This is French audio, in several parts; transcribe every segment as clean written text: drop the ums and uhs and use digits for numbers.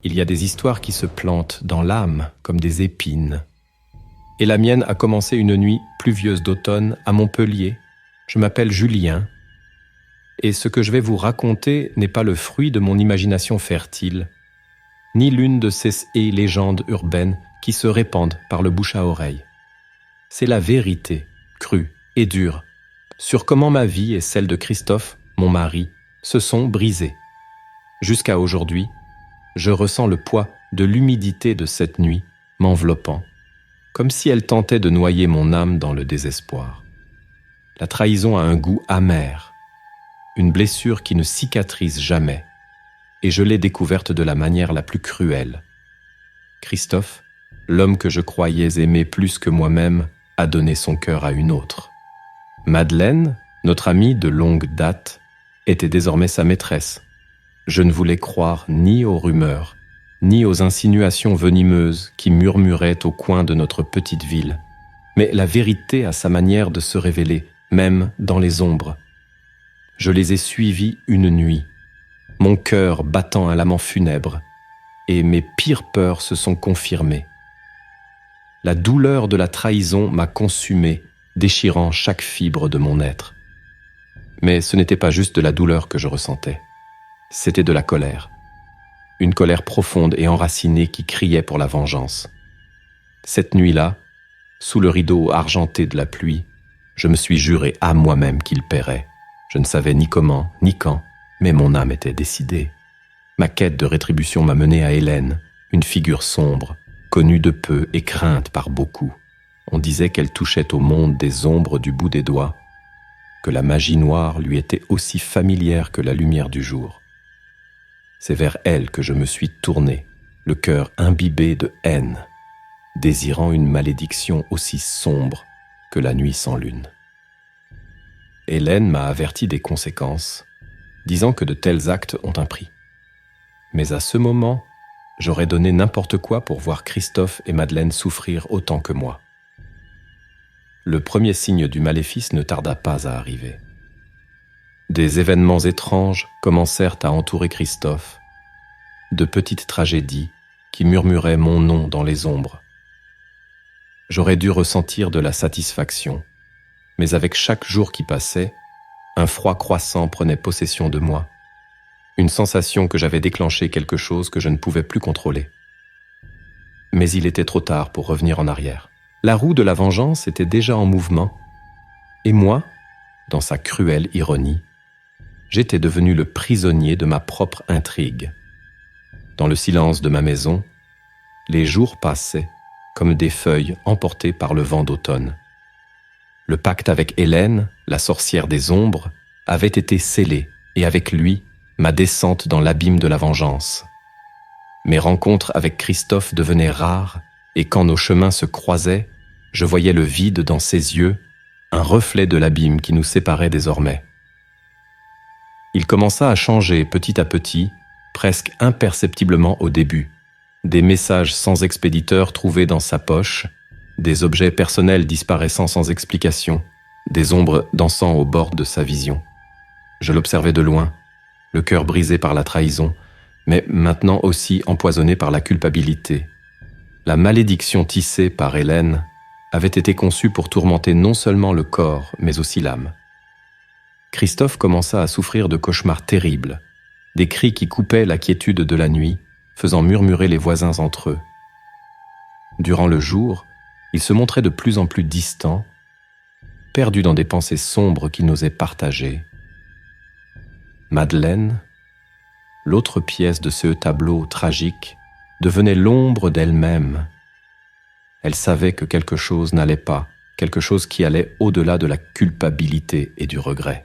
Il y a des histoires qui se plantent dans l'âme comme des épines. Et la mienne a commencé une nuit pluvieuse d'automne à Montpellier. Je m'appelle Julien. Et ce que je vais vous raconter n'est pas le fruit de mon imagination fertile, ni l'une de ces légendes urbaines qui se répandent par le bouche à oreille. C'est la vérité, crue et dure, sur comment ma vie et celle de Christophe, mon mari, se sont brisées. Jusqu'à aujourd'hui, je ressens le poids de l'humidité de cette nuit m'enveloppant, comme si elle tentait de noyer mon âme dans le désespoir. La trahison a un goût amer, une blessure qui ne cicatrise jamais, et je l'ai découverte de la manière la plus cruelle. Christophe, l'homme que je croyais aimer plus que moi-même, a donné son cœur à une autre. Madeleine, notre amie de longue date, était désormais sa maîtresse. Je ne voulais croire ni aux rumeurs, ni aux insinuations venimeuses qui murmuraient au coin de notre petite ville, mais la vérité a sa manière de se révéler, même dans les ombres. Je les ai suivis une nuit, mon cœur battant un lament funèbre, et mes pires peurs se sont confirmées. La douleur de la trahison m'a consumé, déchirant chaque fibre de mon être. Mais ce n'était pas juste de la douleur que je ressentais, c'était de la colère. Une colère profonde et enracinée qui criait pour la vengeance. Cette nuit-là, sous le rideau argenté de la pluie, je me suis juré à moi-même qu'il paierait. Je ne savais ni comment, ni quand, mais mon âme était décidée. Ma quête de rétribution m'a mené à Hélène, une figure sombre, connue de peu et crainte par beaucoup. On disait qu'elle touchait au monde des ombres du bout des doigts, que la magie noire lui était aussi familière que la lumière du jour. C'est vers elle que je me suis tourné, le cœur imbibé de haine, désirant une malédiction aussi sombre que la nuit sans lune. Hélène m'a averti des conséquences, disant que de tels actes ont un prix. Mais à ce moment, j'aurais donné n'importe quoi pour voir Christophe et Madeleine souffrir autant que moi. Le premier signe du maléfice ne tarda pas à arriver. Des événements étranges commencèrent à entourer Christophe, de petites tragédies qui murmuraient mon nom dans les ombres. J'aurais dû ressentir de la satisfaction, mais avec chaque jour qui passait, un froid croissant prenait possession de moi, une sensation que j'avais déclenché quelque chose que je ne pouvais plus contrôler. Mais il était trop tard pour revenir en arrière. La roue de la vengeance était déjà en mouvement, et moi, dans sa cruelle ironie, j'étais devenu le prisonnier de ma propre intrigue. Dans le silence de ma maison, les jours passaient comme des feuilles emportées par le vent d'automne. Le pacte avec Hélène, la sorcière des ombres, avait été scellé, et avec lui, ma descente dans l'abîme de la vengeance. Mes rencontres avec Christophe devenaient rares, et quand nos chemins se croisaient, je voyais le vide dans ses yeux, un reflet de l'abîme qui nous séparait désormais. Il commença à changer petit à petit, presque imperceptiblement au début. Des messages sans expéditeur trouvés dans sa poche, des objets personnels disparaissant sans explication, des ombres dansant au bord de sa vision. Je l'observais de loin, le cœur brisé par la trahison, mais maintenant aussi empoisonné par la culpabilité. La malédiction tissée par Hélène avait été conçue pour tourmenter non seulement le corps, mais aussi l'âme. Christophe commença à souffrir de cauchemars terribles, des cris qui coupaient la quiétude de la nuit, faisant murmurer les voisins entre eux. Durant le jour, il se montrait de plus en plus distant, perdu dans des pensées sombres qu'il n'osait partager. Madeleine, l'autre pièce de ce tableau tragique, devenait l'ombre d'elle-même. Elle savait que quelque chose n'allait pas, quelque chose qui allait au-delà de la culpabilité et du regret.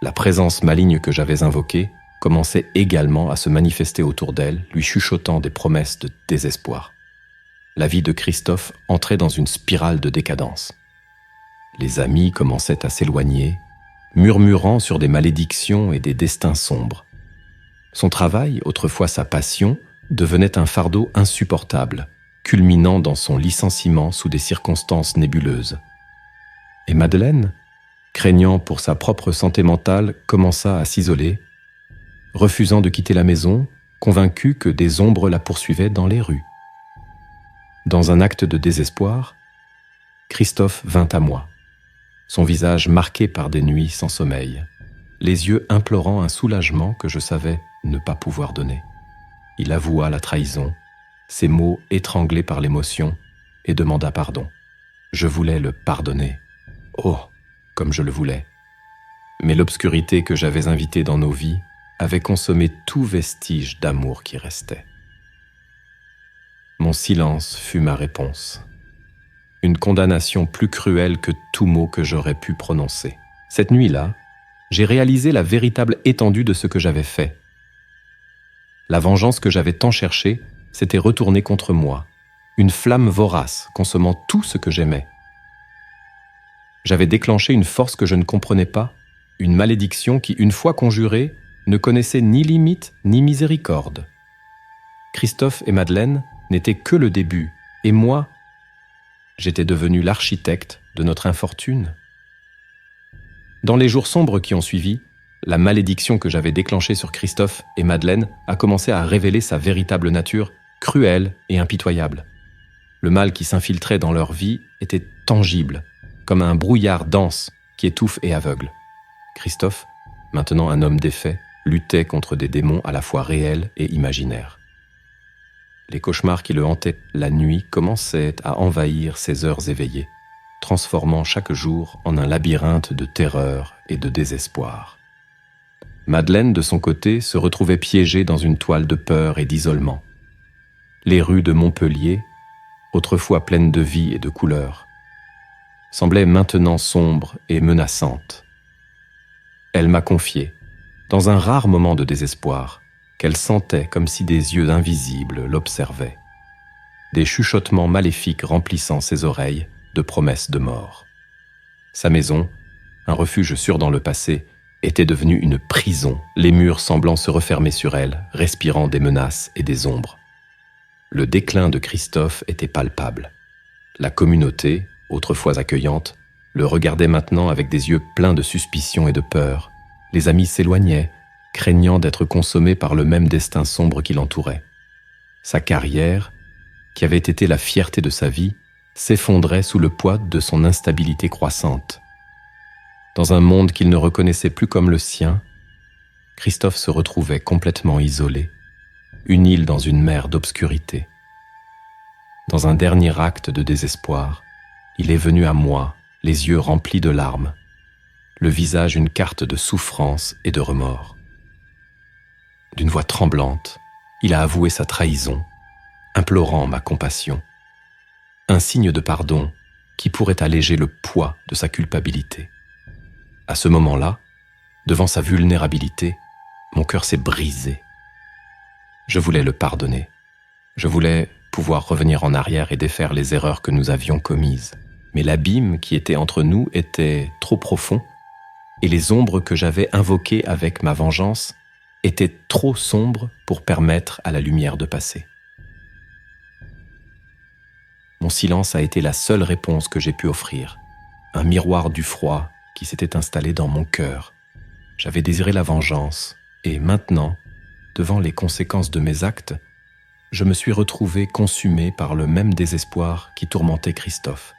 La présence maligne que j'avais invoquée commençait également à se manifester autour d'elle, lui chuchotant des promesses de désespoir. La vie de Christophe entrait dans une spirale de décadence. Les amis commençaient à s'éloigner, murmurant sur des malédictions et des destins sombres. Son travail, autrefois sa passion, devenait un fardeau insupportable, culminant dans son licenciement sous des circonstances nébuleuses. Et Madeleine, craignant pour sa propre santé mentale, commença à s'isoler, refusant de quitter la maison, convaincu que des ombres la poursuivaient dans les rues. Dans un acte de désespoir, Christophe vint à moi, son visage marqué par des nuits sans sommeil, les yeux implorant un soulagement que je savais ne pas pouvoir donner. Il avoua la trahison, ses mots étranglés par l'émotion, et demanda pardon. Je voulais le pardonner. Oh, comme je le voulais. Mais l'obscurité que j'avais invitée dans nos vies avait consommé tout vestige d'amour qui restait. Mon silence fut ma réponse. Une condamnation plus cruelle que tout mot que j'aurais pu prononcer. Cette nuit-là, j'ai réalisé la véritable étendue de ce que j'avais fait. La vengeance que j'avais tant cherchée s'était retournée contre moi, une flamme vorace consommant tout ce que j'aimais. J'avais déclenché une force que je ne comprenais pas, une malédiction qui, une fois conjurée, ne connaissait ni limite ni miséricorde. Christophe et Madeleine n'étaient que le début, et moi, j'étais devenu l'architecte de notre infortune. Dans les jours sombres qui ont suivi, la malédiction que j'avais déclenchée sur Christophe et Madeleine a commencé à révéler sa véritable nature, cruelle et impitoyable. Le mal qui s'infiltrait dans leur vie était tangible, comme un brouillard dense qui étouffe et aveugle. Christophe, maintenant un homme défait, luttait contre des démons à la fois réels et imaginaires. Les cauchemars qui le hantaient la nuit commençaient à envahir ses heures éveillées, transformant chaque jour en un labyrinthe de terreur et de désespoir. Madeleine, de son côté, se retrouvait piégée dans une toile de peur et d'isolement. Les rues de Montpellier, autrefois pleines de vie et de couleurs, semblaient maintenant sombres et menaçantes. Elle m'a confié, dans un rare moment de désespoir, qu'elle sentait comme si des yeux invisibles l'observaient, des chuchotements maléfiques remplissant ses oreilles de promesses de mort. Sa maison, un refuge sûr dans le passé, était devenue une prison, les murs semblant se refermer sur elle, respirant des menaces et des ombres. Le déclin de Christophe était palpable. La communauté, autrefois accueillante, le regardait maintenant avec des yeux pleins de suspicion et de peur. Les amis s'éloignaient, craignant d'être consommés par le même destin sombre qui l'entourait. Sa carrière, qui avait été la fierté de sa vie, s'effondrait sous le poids de son instabilité croissante. Dans un monde qu'il ne reconnaissait plus comme le sien, Christophe se retrouvait complètement isolé, une île dans une mer d'obscurité. Dans un dernier acte de désespoir, il est venu à moi, les yeux remplis de larmes, le visage une carte de souffrance et de remords. D'une voix tremblante, il a avoué sa trahison, implorant ma compassion, un signe de pardon qui pourrait alléger le poids de sa culpabilité. À ce moment-là, devant sa vulnérabilité, mon cœur s'est brisé. Je voulais le pardonner. Je voulais pouvoir revenir en arrière et défaire les erreurs que nous avions commises. Mais l'abîme qui était entre nous était trop profond, et les ombres que j'avais invoquées avec ma vengeance étaient trop sombres pour permettre à la lumière de passer. Mon silence a été la seule réponse que j'ai pu offrir, un miroir du froid qui s'était installé dans mon cœur. J'avais désiré la vengeance, et maintenant, devant les conséquences de mes actes, je me suis retrouvé consumé par le même désespoir qui tourmentait Christophe.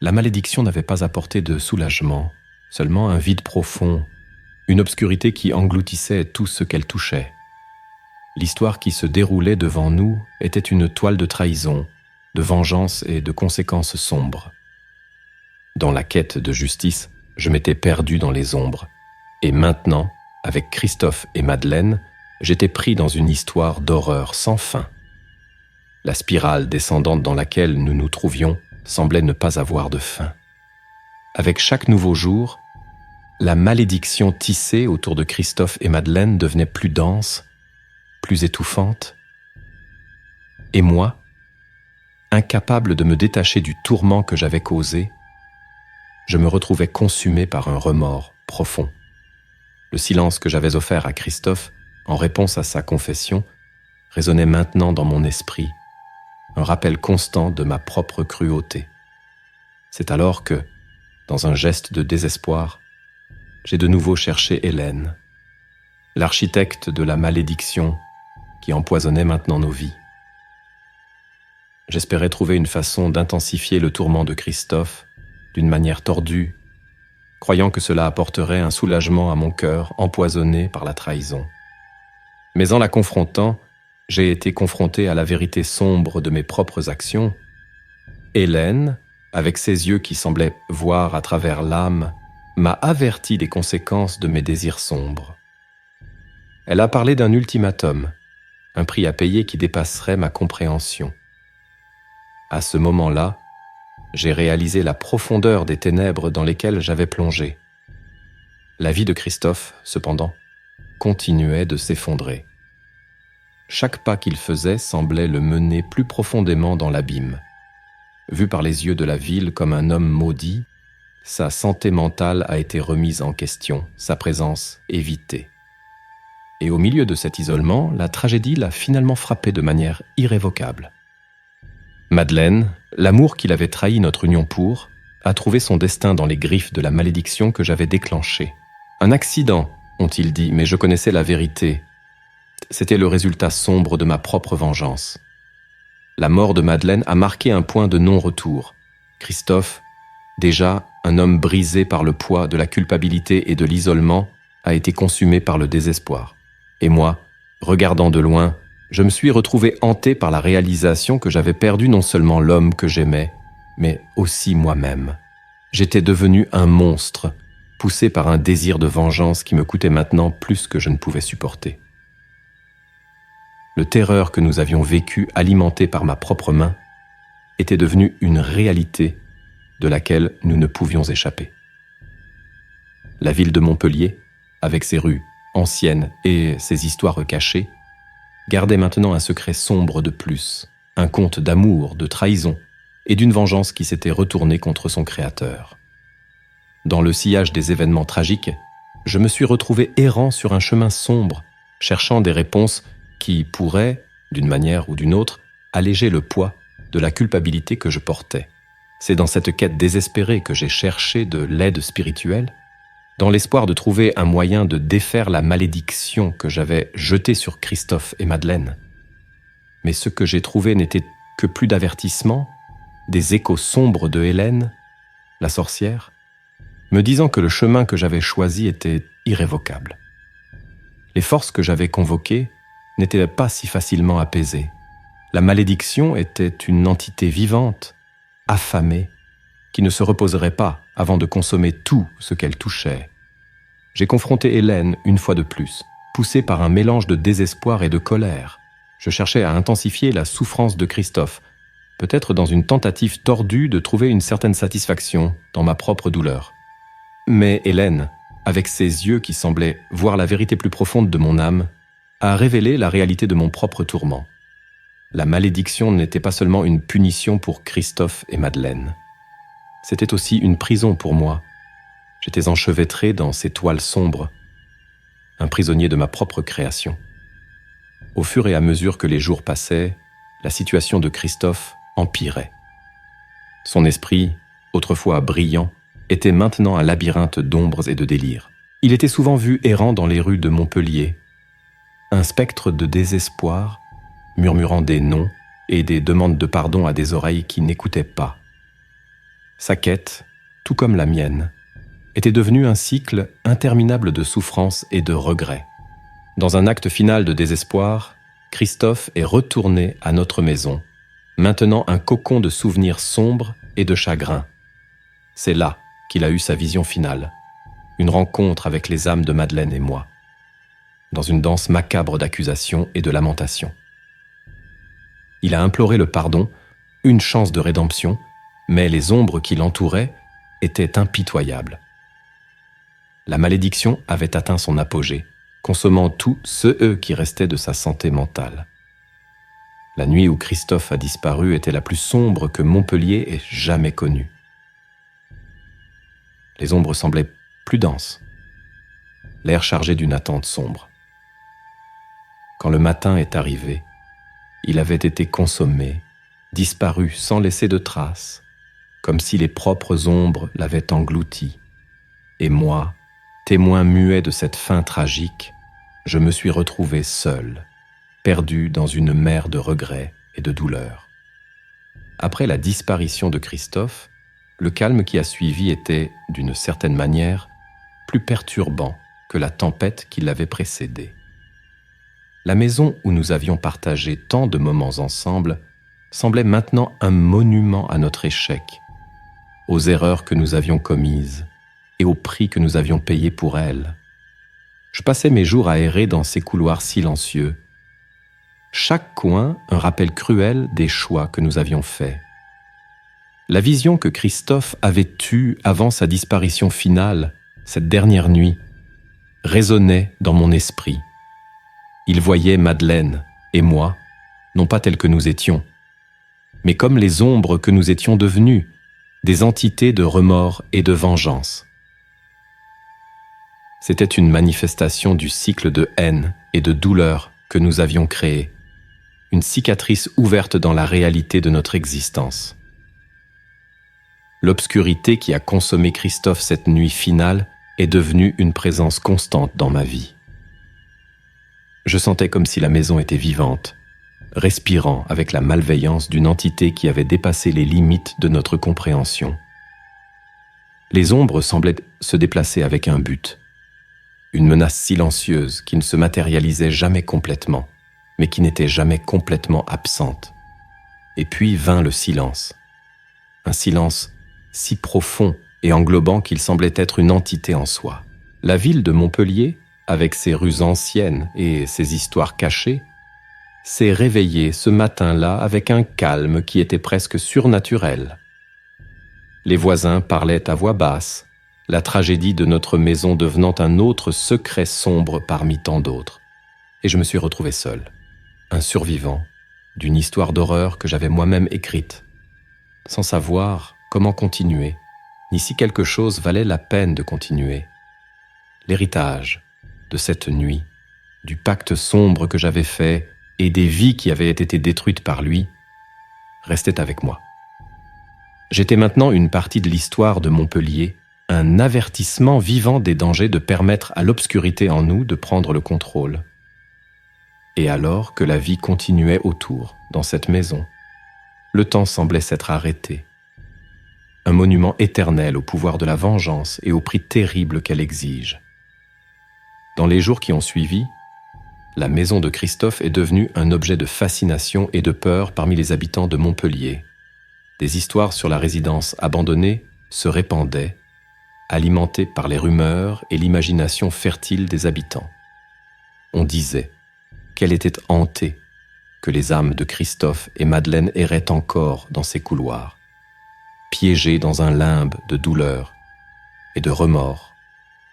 La malédiction n'avait pas apporté de soulagement, seulement un vide profond, une obscurité qui engloutissait tout ce qu'elle touchait. L'histoire qui se déroulait devant nous était une toile de trahison, de vengeance et de conséquences sombres. Dans la quête de justice, je m'étais perdu dans les ombres, et maintenant, avec Christophe et Madeleine, j'étais pris dans une histoire d'horreur sans fin. La spirale descendante dans laquelle nous nous trouvions semblait ne pas avoir de fin. Avec chaque nouveau jour, la malédiction tissée autour de Christophe et Madeleine devenait plus dense, plus étouffante. Et moi, incapable de me détacher du tourment que j'avais causé, je me retrouvais consumé par un remords profond. Le silence que j'avais offert à Christophe, en réponse à sa confession, résonnait maintenant dans mon esprit, un rappel constant de ma propre cruauté. C'est alors que, dans un geste de désespoir, j'ai de nouveau cherché Hélène, l'architecte de la malédiction qui empoisonnait maintenant nos vies. J'espérais trouver une façon d'intensifier le tourment de Christophe d'une manière tordue, croyant que cela apporterait un soulagement à mon cœur empoisonné par la trahison. Mais en la confrontant, j'ai été confronté à la vérité sombre de mes propres actions. Hélène, avec ses yeux qui semblaient voir à travers l'âme, m'a averti des conséquences de mes désirs sombres. Elle a parlé d'un ultimatum, un prix à payer qui dépasserait ma compréhension. À ce moment-là, j'ai réalisé la profondeur des ténèbres dans lesquelles j'avais plongé. La vie de Christophe, cependant, continuait de s'effondrer. Chaque pas qu'il faisait semblait le mener plus profondément dans l'abîme. Vu par les yeux de la ville comme un homme maudit, sa santé mentale a été remise en question, sa présence évitée. Et au milieu de cet isolement, la tragédie l'a finalement frappé de manière irrévocable. Madeleine, l'amour qu'il avait trahi notre union pour, a trouvé son destin dans les griffes de la malédiction que j'avais déclenchée. Un accident, ont-ils dit, mais je connaissais la vérité. C'était le résultat sombre de ma propre vengeance. La mort de Madeleine a marqué un point de non-retour. Christophe, déjà un homme brisé par le poids de la culpabilité et de l'isolement, a été consumé par le désespoir. Et moi, regardant de loin, je me suis retrouvé hanté par la réalisation que j'avais perdu non seulement l'homme que j'aimais, mais aussi moi-même. J'étais devenu un monstre, poussé par un désir de vengeance qui me coûtait maintenant plus que je ne pouvais supporter. Le terreur que nous avions vécu, alimenté par ma propre main, était devenu une réalité de laquelle nous ne pouvions échapper. La ville de Montpellier, avec ses rues anciennes et ses histoires cachées, gardait maintenant un secret sombre de plus, un conte d'amour, de trahison et d'une vengeance qui s'était retournée contre son créateur. Dans le sillage des événements tragiques, je me suis retrouvé errant sur un chemin sombre, cherchant des réponses qui pourraient, d'une manière ou d'une autre, alléger le poids de la culpabilité que je portais. C'est dans cette quête désespérée que j'ai cherché de l'aide spirituelle, dans l'espoir de trouver un moyen de défaire la malédiction que j'avais jetée sur Christophe et Madeleine. Mais ce que j'ai trouvé n'était que plus d'avertissements, des échos sombres de Hélène, la sorcière, me disant que le chemin que j'avais choisi était irrévocable. Les forces que j'avais convoquées n'étaient pas si facilement apaisées. La malédiction était une entité vivante, affamée, qui ne se reposerait pas avant de consommer tout ce qu'elle touchait. J'ai confronté Hélène une fois de plus, poussé par un mélange de désespoir et de colère. Je cherchais à intensifier la souffrance de Christophe, peut-être dans une tentative tordue de trouver une certaine satisfaction dans ma propre douleur. Mais Hélène, avec ses yeux qui semblaient voir la vérité plus profonde de mon âme, a révélé la réalité de mon propre tourment. La malédiction n'était pas seulement une punition pour Christophe et Madeleine. C'était aussi une prison pour moi. J'étais enchevêtré dans ces toiles sombres, un prisonnier de ma propre création. Au fur et à mesure que les jours passaient, la situation de Christophe empirait. Son esprit, autrefois brillant, était maintenant un labyrinthe d'ombres et de délires. Il était souvent vu errant dans les rues de Montpellier, un spectre de désespoir, murmurant des noms et des demandes de pardon à des oreilles qui n'écoutaient pas. Sa quête, tout comme la mienne, était devenue un cycle interminable de souffrance et de regrets. Dans un acte final de désespoir, Christophe est retourné à notre maison, maintenant un cocon de souvenirs sombres et de chagrin. C'est là qu'il a eu sa vision finale, une rencontre avec les âmes de Madeleine et moi, dans une danse macabre d'accusations et de lamentations. Il a imploré le pardon, une chance de rédemption, mais les ombres qui l'entouraient étaient impitoyables. La malédiction avait atteint son apogée, consommant tout ce qui restait de sa santé mentale. La nuit où Christophe a disparu était la plus sombre que Montpellier ait jamais connue. Les ombres semblaient plus denses, l'air chargé d'une attente sombre. Quand le matin est arrivé, il avait été consommé, disparu sans laisser de traces, comme si les propres ombres l'avaient englouti. Et moi, témoin muet de cette fin tragique, je me suis retrouvé seul, perdu dans une mer de regrets et de douleurs. Après la disparition de Christophe, le calme qui a suivi était, d'une certaine manière, plus perturbant que la tempête qui l'avait précédé. La maison où nous avions partagé tant de moments ensemble semblait maintenant un monument à notre échec, aux erreurs que nous avions commises et au prix que nous avions payé pour elles. Je passais mes jours à errer dans ces couloirs silencieux, chaque coin un rappel cruel des choix que nous avions faits. La vision que Christophe avait eue avant sa disparition finale, cette dernière nuit, résonnait dans mon esprit. Il voyait Madeleine et moi, non pas tels que nous étions, mais comme les ombres que nous étions devenus, des entités de remords et de vengeance. C'était une manifestation du cycle de haine et de douleur que nous avions créé, une cicatrice ouverte dans la réalité de notre existence. L'obscurité qui a consommé Christophe cette nuit finale est devenue une présence constante dans ma vie. Je sentais comme si la maison était vivante, respirant avec la malveillance d'une entité qui avait dépassé les limites de notre compréhension. Les ombres semblaient se déplacer avec un but, une menace silencieuse qui ne se matérialisait jamais complètement, mais qui n'était jamais complètement absente. Et puis vint le silence, un silence si profond et englobant qu'il semblait être une entité en soi. La ville de Montpellier, avec ses rues anciennes et ses histoires cachées, s'est réveillée ce matin-là avec un calme qui était presque surnaturel. Les voisins parlaient à voix basse, la tragédie de notre maison devenant un autre secret sombre parmi tant d'autres. Et je me suis retrouvé seul, un survivant d'une histoire d'horreur que j'avais moi-même écrite, sans savoir comment continuer, ni si quelque chose valait la peine de continuer. L'héritage de cette nuit, du pacte sombre que j'avais fait et des vies qui avaient été détruites par lui, restait avec moi. J'étais maintenant une partie de l'histoire de Montpellier, un avertissement vivant des dangers de permettre à l'obscurité en nous de prendre le contrôle. Et alors que la vie continuait autour, dans cette maison, le temps semblait s'être arrêté. Un monument éternel au pouvoir de la vengeance et au prix terrible qu'elle exige. Dans les jours qui ont suivi, la maison de Christophe est devenue un objet de fascination et de peur parmi les habitants de Montpellier. Des histoires sur la résidence abandonnée se répandaient, alimentées par les rumeurs et l'imagination fertile des habitants. On disait qu'elle était hantée, que les âmes de Christophe et Madeleine erraient encore dans ces couloirs, piégés dans un limbe de douleur et de remords.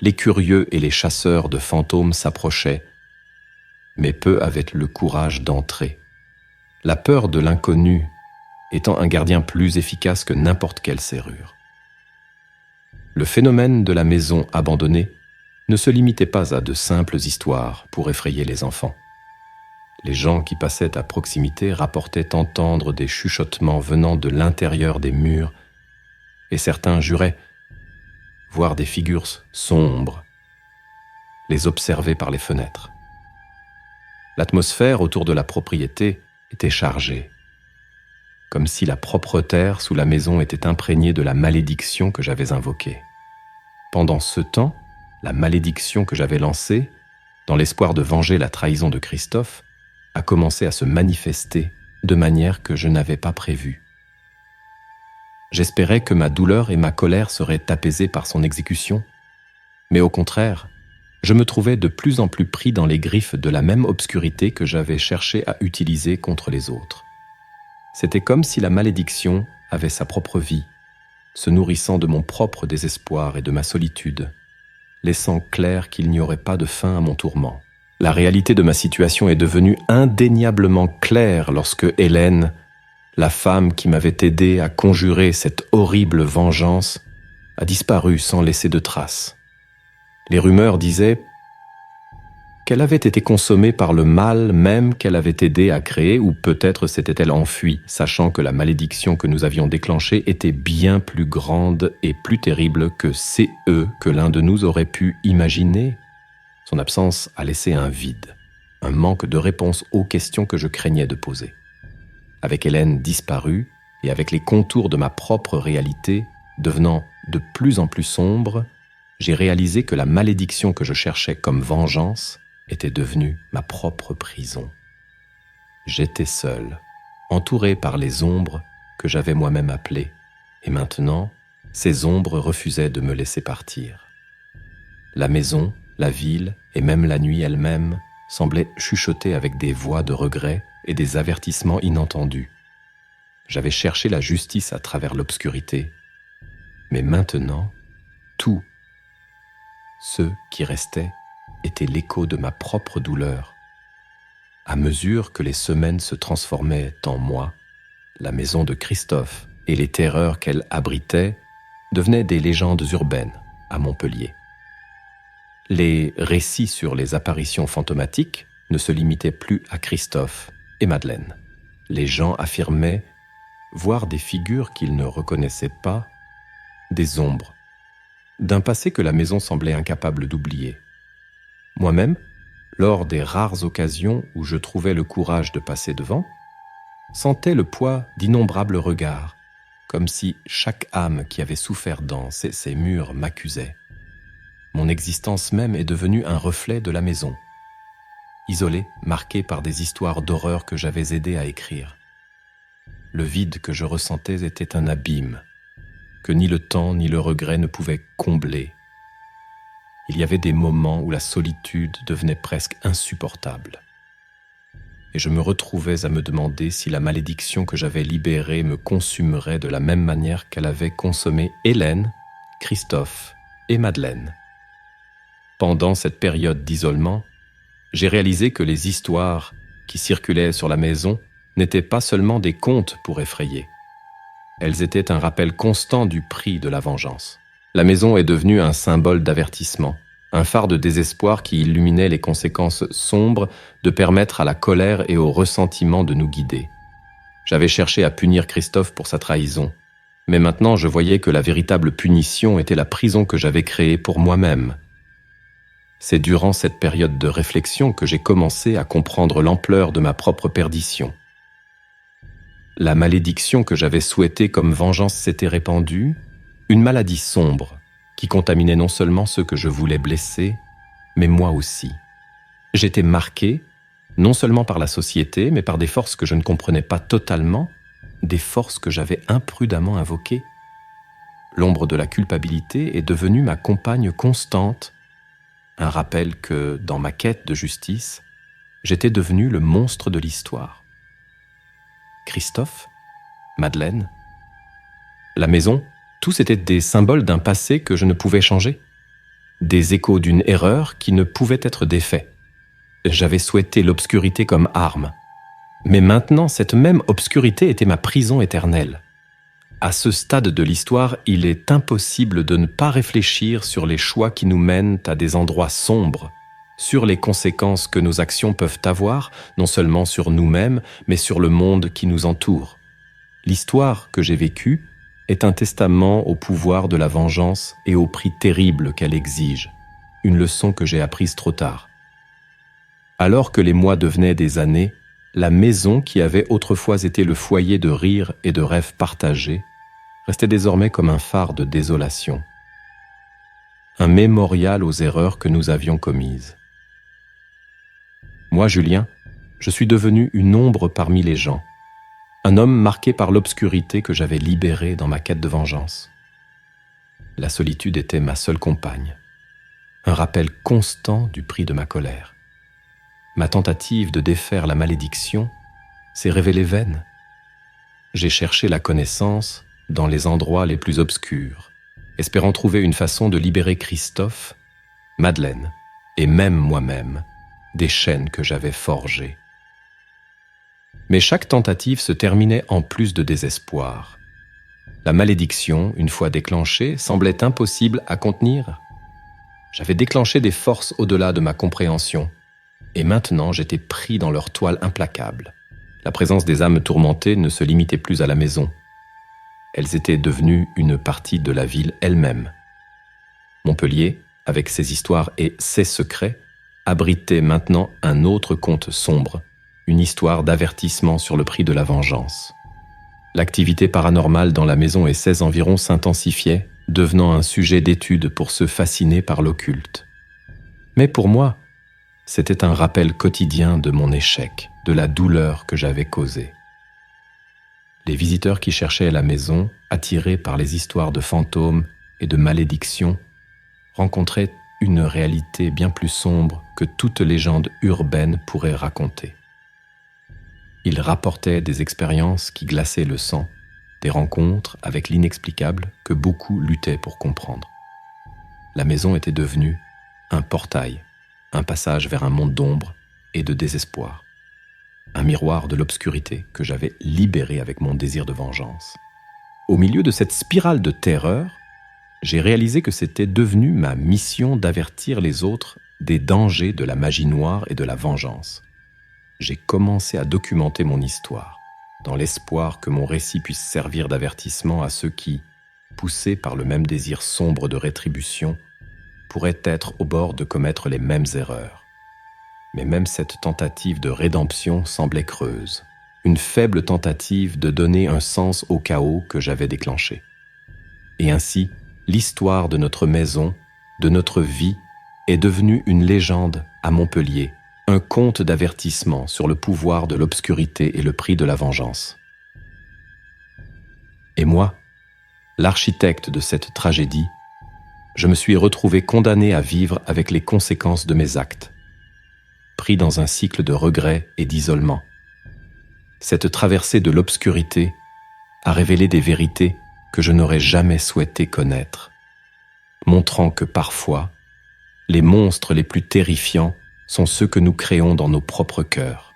Les curieux et les chasseurs de fantômes s'approchaient, mais peu avaient le courage d'entrer. La peur de l'inconnu étant un gardien plus efficace que n'importe quelle serrure. Le phénomène de la maison abandonnée ne se limitait pas à de simples histoires pour effrayer les enfants. Les gens qui passaient à proximité rapportaient entendre des chuchotements venant de l'intérieur des murs, et certains juraient voir des figures sombres, les observer par les fenêtres. L'atmosphère autour de la propriété était chargée, comme si la propre terre sous la maison était imprégnée de la malédiction que j'avais invoquée. Pendant ce temps, la malédiction que j'avais lancée, dans l'espoir de venger la trahison de Christophe, a commencé à se manifester de manière que je n'avais pas prévue. J'espérais que ma douleur et ma colère seraient apaisées par son exécution, mais au contraire, je me trouvais de plus en plus pris dans les griffes de la même obscurité que j'avais cherché à utiliser contre les autres. C'était comme si la malédiction avait sa propre vie, se nourrissant de mon propre désespoir et de ma solitude, laissant clair qu'il n'y aurait pas de fin à mon tourment. La réalité de ma situation est devenue indéniablement claire lorsque Hélène, la femme qui m'avait aidé à conjurer cette horrible vengeance, a disparu sans laisser de traces. Les rumeurs disaient qu'elle avait été consommée par le mal même qu'elle avait aidé à créer, ou peut-être s'était-elle enfuie, sachant que la malédiction que nous avions déclenchée était bien plus grande et plus terrible que que l'un de nous aurait pu imaginer. Son absence a laissé un vide, un manque de réponse aux questions que je craignais de poser. Avec Hélène disparue et avec les contours de ma propre réalité devenant de plus en plus sombres, j'ai réalisé que la malédiction que je cherchais comme vengeance était devenue ma propre prison. J'étais seul, entouré par les ombres que j'avais moi-même appelées, et maintenant, ces ombres refusaient de me laisser partir. La maison, la ville et même la nuit elle-même semblaient chuchoter avec des voix de regret et des avertissements inentendus. J'avais cherché la justice à travers l'obscurité, mais maintenant, tout, ce qui restait, était l'écho de ma propre douleur. À mesure que les semaines se transformaient en mois, la maison de Christophe et les terreurs qu'elle abritait devenaient des légendes urbaines à Montpellier. Les récits sur les apparitions fantomatiques ne se limitaient plus à Christophe et Madeleine. Les gens affirmaient voir des figures qu'ils ne reconnaissaient pas, des ombres, d'un passé que la maison semblait incapable d'oublier. Moi-même, lors des rares occasions où je trouvais le courage de passer devant, sentais le poids d'innombrables regards, comme si chaque âme qui avait souffert dans ces murs m'accusait. Mon existence même est devenue un reflet de la maison, isolée, marquée par des histoires d'horreur que j'avais aidé à écrire. Le vide que je ressentais était un abîme, que ni le temps ni le regret ne pouvaient combler. Il y avait des moments où la solitude devenait presque insupportable. Et je me retrouvais à me demander si la malédiction que j'avais libérée me consumerait de la même manière qu'elle avait consommé Hélène, Christophe et Madeleine. Pendant cette période d'isolement, j'ai réalisé que les histoires qui circulaient sur la maison n'étaient pas seulement des contes pour effrayer. Elles étaient un rappel constant du prix de la vengeance. La maison est devenue un symbole d'avertissement, un phare de désespoir qui illuminait les conséquences sombres de permettre à la colère et au ressentiment de nous guider. J'avais cherché à punir Christophe pour sa trahison, mais maintenant je voyais que la véritable punition était la prison que j'avais créée pour moi-même. C'est durant cette période de réflexion que j'ai commencé à comprendre l'ampleur de ma propre perdition. La malédiction que j'avais souhaitée comme vengeance s'était répandue, une maladie sombre qui contaminait non seulement ceux que je voulais blesser, mais moi aussi. J'étais marqué, non seulement par la société, mais par des forces que je ne comprenais pas totalement, des forces que j'avais imprudemment invoquées. L'ombre de la culpabilité est devenue ma compagne constante, un rappel que, dans ma quête de justice, j'étais devenu le monstre de l'histoire. Christophe, Madeleine, la maison, tous étaient des symboles d'un passé que je ne pouvais changer, des échos d'une erreur qui ne pouvait être défaite. J'avais souhaité l'obscurité comme arme, mais maintenant cette même obscurité était ma prison éternelle. À ce stade de l'histoire, il est impossible de ne pas réfléchir sur les choix qui nous mènent à des endroits sombres, sur les conséquences que nos actions peuvent avoir, non seulement sur nous-mêmes, mais sur le monde qui nous entoure. L'histoire que j'ai vécue est un testament au pouvoir de la vengeance et au prix terrible qu'elle exige, une leçon que j'ai apprise trop tard. Alors que les mois devenaient des années, la maison qui avait autrefois été le foyer de rires et de rêves partagés restait désormais comme un phare de désolation, un mémorial aux erreurs que nous avions commises. Moi, Julien, je suis devenu une ombre parmi les gens, un homme marqué par l'obscurité que j'avais libérée dans ma quête de vengeance. La solitude était ma seule compagne, un rappel constant du prix de ma colère. Ma tentative de défaire la malédiction s'est révélée vaine. J'ai cherché la connaissance dans les endroits les plus obscurs, espérant trouver une façon de libérer Christophe, Madeleine et même moi-même des chaînes que j'avais forgées. Mais chaque tentative se terminait en plus de désespoir. La malédiction, une fois déclenchée, semblait impossible à contenir. J'avais déclenché des forces au-delà de ma compréhension, et maintenant j'étais pris dans leur toile implacable. La présence des âmes tourmentées ne se limitait plus à la maison. Elles étaient devenues une partie de la ville elle-même. Montpellier, avec ses histoires et ses secrets, abritait maintenant un autre conte sombre, une histoire d'avertissement sur le prix de la vengeance. L'activité paranormale dans la maison et ses environs s'intensifiait, devenant un sujet d'étude pour ceux fascinés par l'occulte. Mais pour moi, c'était un rappel quotidien de mon échec, de la douleur que j'avais causée. Les visiteurs qui cherchaient la maison, attirés par les histoires de fantômes et de malédictions, rencontraient une réalité bien plus sombre que toute légende urbaine pourrait raconter. Ils rapportaient des expériences qui glaçaient le sang, des rencontres avec l'inexplicable que beaucoup luttaient pour comprendre. La maison était devenue un portail, un passage vers un monde d'ombre et de désespoir, un miroir de l'obscurité que j'avais libéré avec mon désir de vengeance. Au milieu de cette spirale de terreur, j'ai réalisé que c'était devenu ma mission d'avertir les autres des dangers de la magie noire et de la vengeance. J'ai commencé à documenter mon histoire, dans l'espoir que mon récit puisse servir d'avertissement à ceux qui, poussés par le même désir sombre de rétribution, pourraient être au bord de commettre les mêmes erreurs. Mais même cette tentative de rédemption semblait creuse, une faible tentative de donner un sens au chaos que j'avais déclenché. Et ainsi, l'histoire de notre maison, de notre vie, est devenue une légende à Montpellier, un conte d'avertissement sur le pouvoir de l'obscurité et le prix de la vengeance. Et moi, l'architecte de cette tragédie, je me suis retrouvé condamné à vivre avec les conséquences de mes actes, pris dans un cycle de regrets et d'isolement. Cette traversée de l'obscurité a révélé des vérités que je n'aurais jamais souhaité connaître, montrant que parfois, les monstres les plus terrifiants sont ceux que nous créons dans nos propres cœurs.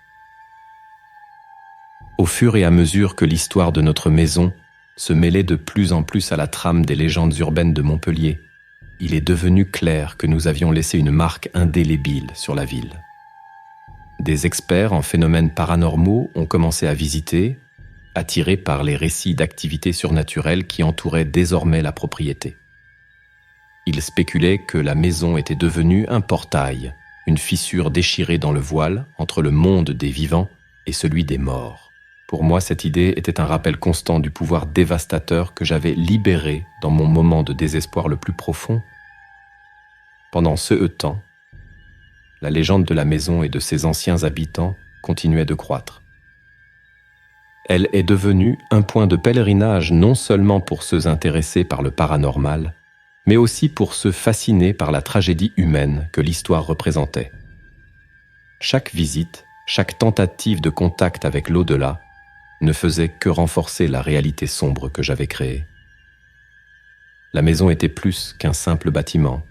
Au fur et à mesure que l'histoire de notre maison se mêlait de plus en plus à la trame des légendes urbaines de Montpellier, il est devenu clair que nous avions laissé une marque indélébile sur la ville. Des experts en phénomènes paranormaux ont commencé à visiter, attirés par les récits d'activités surnaturelles qui entouraient désormais la propriété. Ils spéculaient que la maison était devenue un portail, une fissure déchirée dans le voile entre le monde des vivants et celui des morts. Pour moi, cette idée était un rappel constant du pouvoir dévastateur que j'avais libéré dans mon moment de désespoir le plus profond. Pendant ce temps, la légende de la maison et de ses anciens habitants continuait de croître. Elle est devenue un point de pèlerinage non seulement pour ceux intéressés par le paranormal, mais aussi pour ceux fascinés par la tragédie humaine que l'histoire représentait. Chaque visite, chaque tentative de contact avec l'au-delà ne faisait que renforcer la réalité sombre que j'avais créée. La maison était plus qu'un simple bâtiment.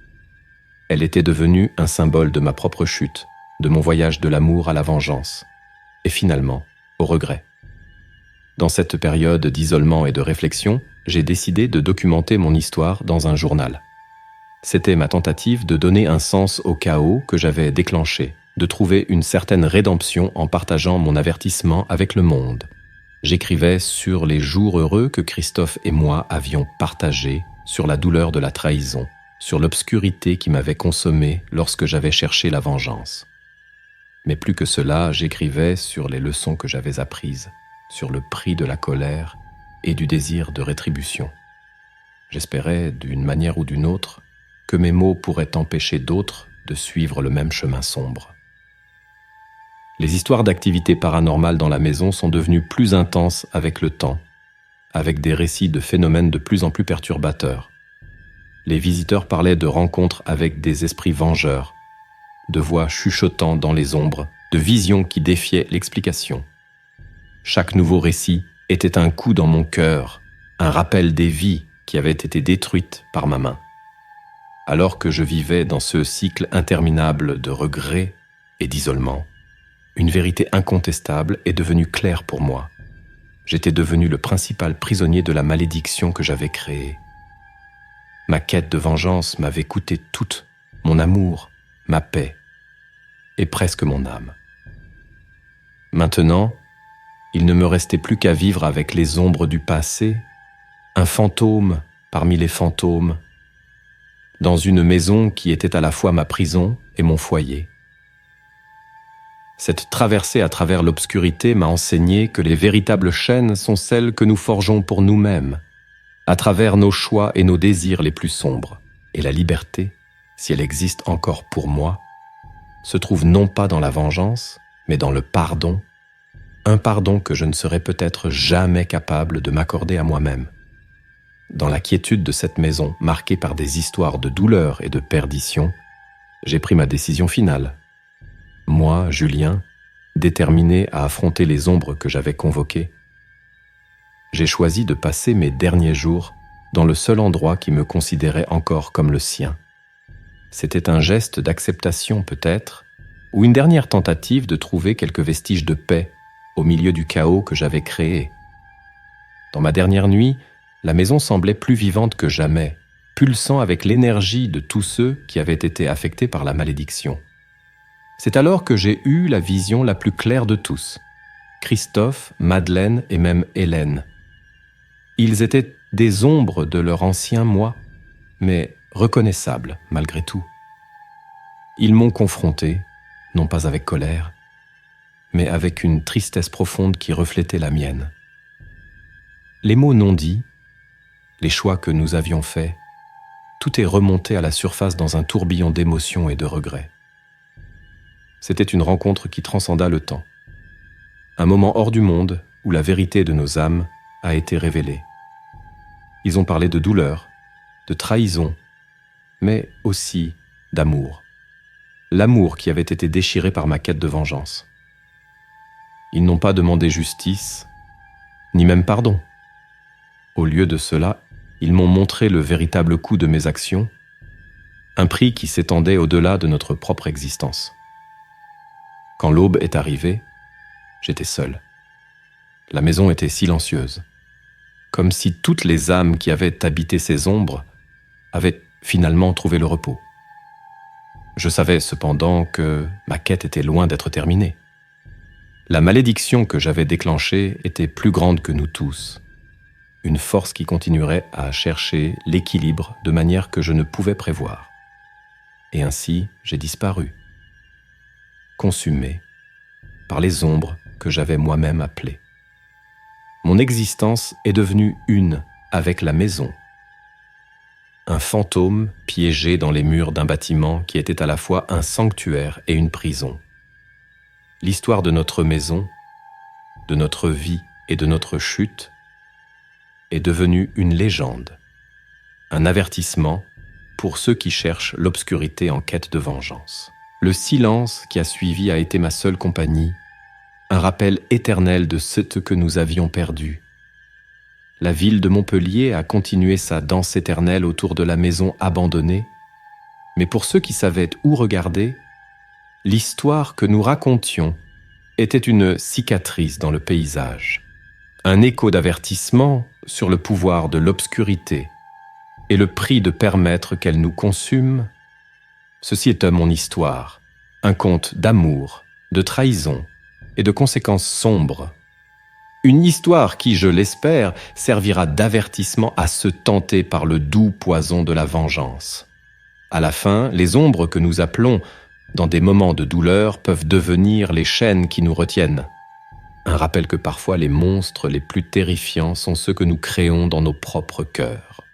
Elle était devenue un symbole de ma propre chute, de mon voyage de l'amour à la vengeance, et finalement, au regret. Dans cette période d'isolement et de réflexion, j'ai décidé de documenter mon histoire dans un journal. C'était ma tentative de donner un sens au chaos que j'avais déclenché, de trouver une certaine rédemption en partageant mon avertissement avec le monde. J'écrivais sur les jours heureux que Christophe et moi avions partagés, sur la douleur de la trahison, sur l'obscurité qui m'avait consommé lorsque j'avais cherché la vengeance. Mais plus que cela, j'écrivais sur les leçons que j'avais apprises, sur le prix de la colère et du désir de rétribution. J'espérais, d'une manière ou d'une autre, que mes mots pourraient empêcher d'autres de suivre le même chemin sombre. Les histoires d'activités paranormales dans la maison sont devenues plus intenses avec le temps, avec des récits de phénomènes de plus en plus perturbateurs. Les visiteurs parlaient de rencontres avec des esprits vengeurs, de voix chuchotant dans les ombres, de visions qui défiaient l'explication. Chaque nouveau récit était un coup dans mon cœur, un rappel des vies qui avaient été détruites par ma main. Alors que je vivais dans ce cycle interminable de regrets et d'isolement, une vérité incontestable est devenue claire pour moi. J'étais devenu le principal prisonnier de la malédiction que j'avais créée. Ma quête de vengeance m'avait coûté tout, mon amour, ma paix et presque mon âme. Maintenant, il ne me restait plus qu'à vivre avec les ombres du passé, un fantôme parmi les fantômes, dans une maison qui était à la fois ma prison et mon foyer, Cette traversée à travers l'obscurité m'a enseigné que les véritables chaînes sont celles que nous forgeons pour nous-mêmes, à travers nos choix et nos désirs les plus sombres. Et la liberté, si elle existe encore pour moi, se trouve non pas dans la vengeance, mais dans le pardon, un pardon que je ne serai peut-être jamais capable de m'accorder à moi-même. Dans la quiétude de cette maison, marquée par des histoires de douleur et de perdition, j'ai pris ma décision finale. Moi, Julien, déterminé à affronter les ombres que j'avais convoquées, j'ai choisi de passer mes derniers jours dans le seul endroit qui me considérait encore comme le sien. C'était un geste d'acceptation peut-être, ou une dernière tentative de trouver quelques vestiges de paix au milieu du chaos que j'avais créé. Dans ma dernière nuit, la maison semblait plus vivante que jamais, pulsant avec l'énergie de tous ceux qui avaient été affectés par la malédiction. C'est alors que j'ai eu la vision la plus claire de tous. Christophe, Madeleine et même Hélène. Ils étaient des ombres de leur ancien moi, mais reconnaissables malgré tout. Ils m'ont confronté, non pas avec colère, mais avec une tristesse profonde qui reflétait la mienne. Les mots non dits, les choix que nous avions faits, tout est remonté à la surface dans un tourbillon d'émotions et de regrets. C'était une rencontre qui transcenda le temps. Un moment hors du monde où la vérité de nos âmes a été révélée. Ils ont parlé de douleur, de trahison, mais aussi d'amour. L'amour qui avait été déchiré par ma quête de vengeance. Ils n'ont pas demandé justice, ni même pardon. Au lieu de cela, ils m'ont montré le véritable coût de mes actions, un prix qui s'étendait au-delà de notre propre existence. Quand l'aube est arrivée, j'étais seul. La maison était silencieuse, comme si toutes les âmes qui avaient habité ces ombres avaient finalement trouvé le repos. Je savais cependant que ma quête était loin d'être terminée. La malédiction que j'avais déclenchée était plus grande que nous tous, une force qui continuerait à chercher l'équilibre de manière que je ne pouvais prévoir. Et ainsi, j'ai disparu, consumé par les ombres que j'avais moi-même appelées. Mon existence est devenue une avec la maison. Un fantôme piégé dans les murs d'un bâtiment qui était à la fois un sanctuaire et une prison. L'histoire de notre maison, de notre vie et de notre chute est devenue une légende, un avertissement pour ceux qui cherchent l'obscurité en quête de vengeance. Le silence qui a suivi a été ma seule compagnie, un rappel éternel de ce que nous avions perdu. La ville de Montpellier a continué sa danse éternelle autour de la maison abandonnée, mais pour ceux qui savaient où regarder, l'histoire que nous racontions était une cicatrice dans le paysage, un écho d'avertissement sur le pouvoir de l'obscurité et le prix de permettre qu'elle nous consume. Ceci est mon histoire, un conte d'amour, de trahison et de conséquences sombres. Une histoire qui, je l'espère, servira d'avertissement à ceux tentés par le doux poison de la vengeance. À la fin, les ombres que nous appelons dans des moments de douleur peuvent devenir les chaînes qui nous retiennent. Un rappel que parfois les monstres les plus terrifiants sont ceux que nous créons dans nos propres cœurs.